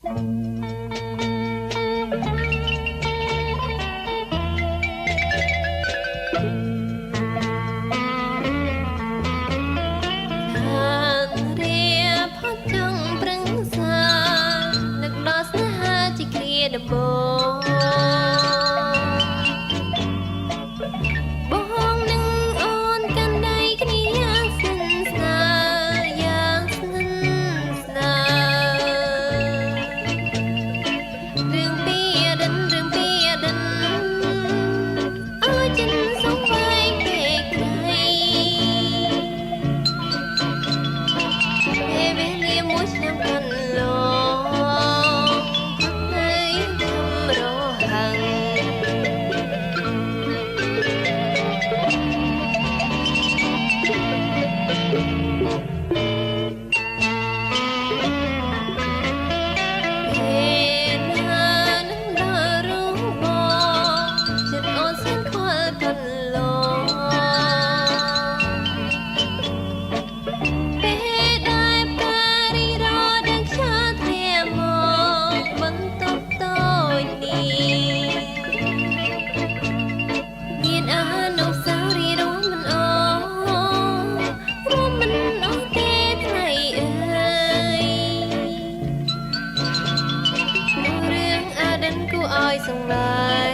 ដំបងនឹងអូនកាន់ដៃគ្នាយ៉ាងស្និទ្ធស្នាលយ៉ាងស្និទ្ធស្នាលរឿងពីអតីតអើយចិនសងវែងពេកក្រៃពេលវេលាមួយឆ្នាំកន្លងសង្វា